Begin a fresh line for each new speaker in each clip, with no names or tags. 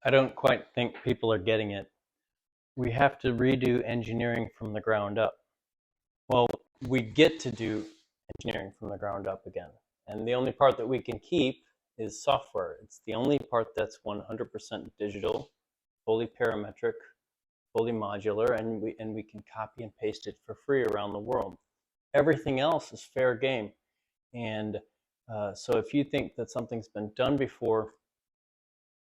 I don't quite think people are getting it. We have to redo engineering from the ground up. Well, we get to do engineering from the ground up again. And the only part that we can keep is software. It's the only part that's 100% digital, fully parametric, fully modular, and we can copy and paste it for free around the world. Everything else is fair game. And so if you think that something's been done before,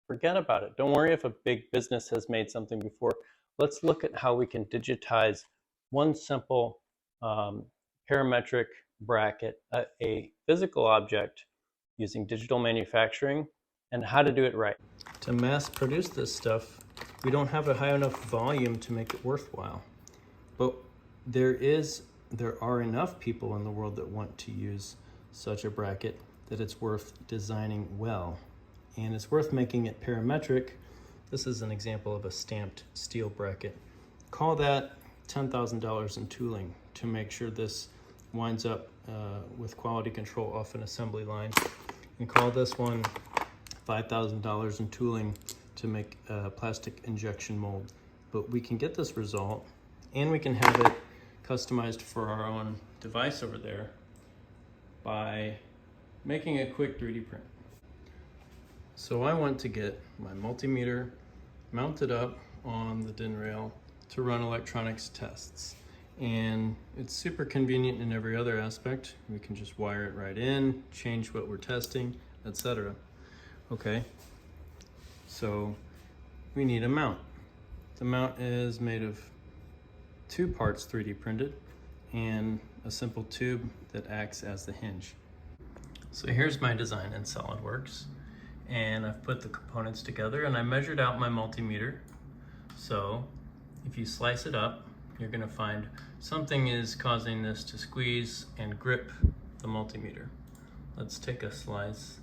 forget about it. Don't worry if a big business has made something before. Let's look at how we can digitize one simple parametric bracket, a physical object using digital manufacturing, and how to do it right. To mass produce this stuff, we don't have a high enough volume to make it worthwhile. But there are enough people in the world that want to use such a bracket that it's worth designing well. And it's worth making it parametric. This is an example of a stamped steel bracket. Call that $10,000 in tooling to make sure this winds up with quality control off an assembly line. And call this one $5,000 in tooling to make a plastic injection mold. But we can get this result, and we can have it customized for our own device over there by making a quick 3D print. So I want to get my multimeter mounted up on the DIN rail to run electronics tests. And it's super convenient in every other aspect. We can just wire it right in, change what we're testing, etc. Okay, so we need a mount. The mount is made of 2 parts 3D printed and a simple tube that acts as the hinge. So here's my design in SOLIDWORKS, and I've put the components together and I measured out my multimeter. So if you slice it up, you're going to find something is causing this to squeeze and grip the multimeter. Let's take a slice.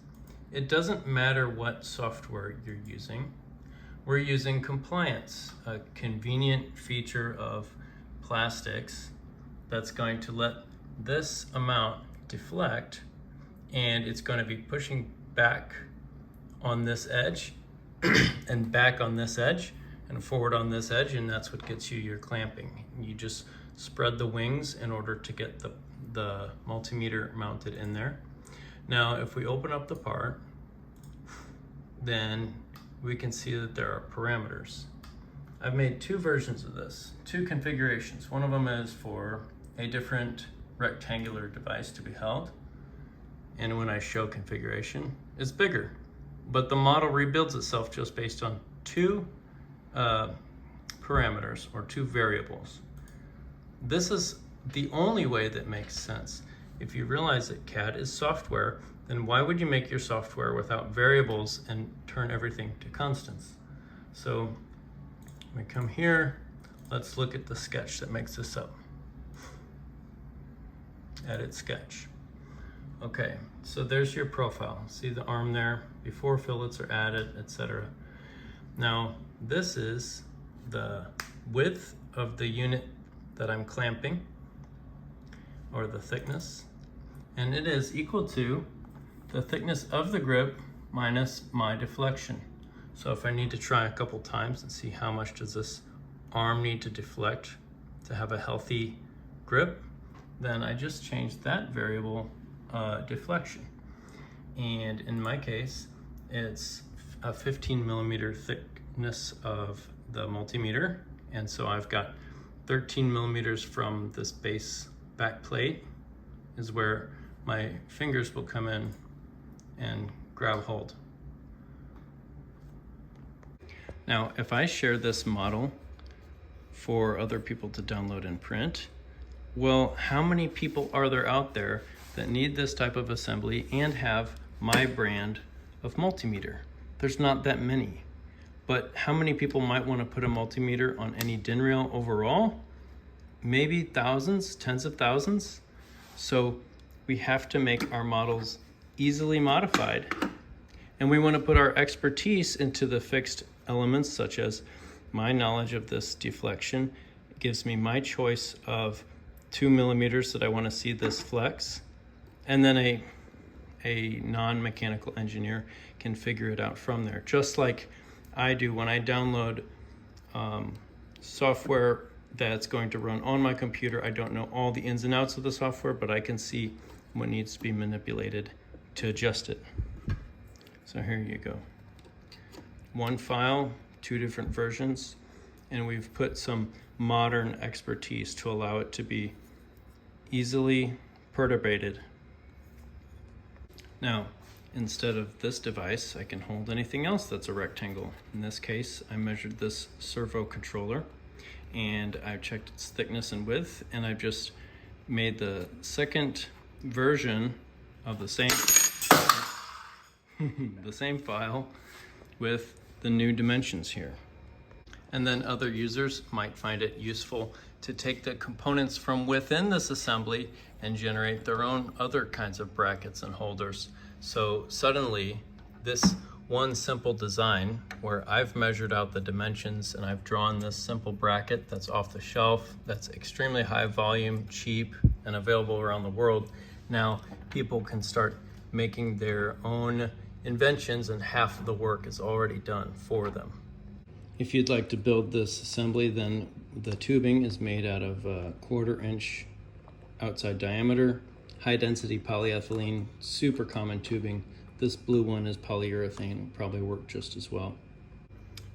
It doesn't matter what software you're using. We're using compliance, a convenient feature of plastics that's going to let this amount deflect, and it's going to be pushing back on this edge and back on this edge and forward on this edge, and that's what gets you your clamping. You just spread the wings in order to get the multimeter mounted in there. Now if we open up the part, then we can see that there are parameters. I've made 2 versions of this, 2 configurations. One of them is for a different rectangular device to be held, and when I show configuration, it's bigger. But the model rebuilds itself just based on 2 parameters or 2 variables. This is the only way that makes sense. If you realize that CAD is software, then why would you make your software without variables and turn everything to constants? So we come here, let's look at the sketch that makes this up. Edit sketch. Okay, so there's your profile. See the arm there, before fillets are added, etc. Now, this is the width of the unit that I'm clamping, or the thickness, and it is equal to the thickness of the grip minus my deflection. So if I need to try a couple times and see how much does this arm need to deflect to have a healthy grip, then I just change that variable deflection. And in my case, it's a 15 millimeter thickness of the multimeter. And so I've got 13 millimeters from this base back plate is where my fingers will come in and grab hold. Now, if I share this model for other people to download and print, well, how many people are there out there that need this type of assembly and have my brand of multimeter? There's not that many. But how many people might want to put a multimeter on any DIN rail overall? Maybe thousands, tens of thousands. So we have to make our models easily modified. And we want to put our expertise into the fixed elements, such as my knowledge of this deflection. It gives me my choice of 2 millimeters that I want to see this flex. And then a non-mechanical engineer can figure it out from there. Just like I do when I download software that's going to run on my computer. I don't know all the ins and outs of the software, but I can see what needs to be manipulated to adjust it. So here you go. One file, 2 different versions, and we've put some modern expertise to allow it to be easily perturbated. Now, instead of this device, I can hold anything else that's a rectangle. In this case, I measured this servo controller and I checked its thickness and width, and I've just made the second version of the same the same file with the new dimensions here. And then other users might find it useful to take the components from within this assembly and generate their own other kinds of brackets and holders. So suddenly this one simple design where I've measured out the dimensions and I've drawn this simple bracket that's off the shelf, that's extremely high volume, cheap, and available around the world. Now people can start making their own inventions, and half of the work is already done for them. If you'd like to build this assembly, then the tubing is made out of a 1/4 inch outside diameter, high density polyethylene, super common tubing. This blue one is polyurethane, will probably work just as well.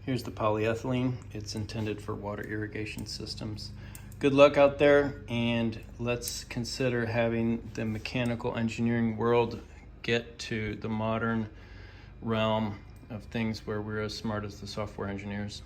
Here's the polyethylene. It's intended for water irrigation systems. Good luck out there, and let's consider having the mechanical engineering world get to the modern realm of things where we're as smart as the software engineers.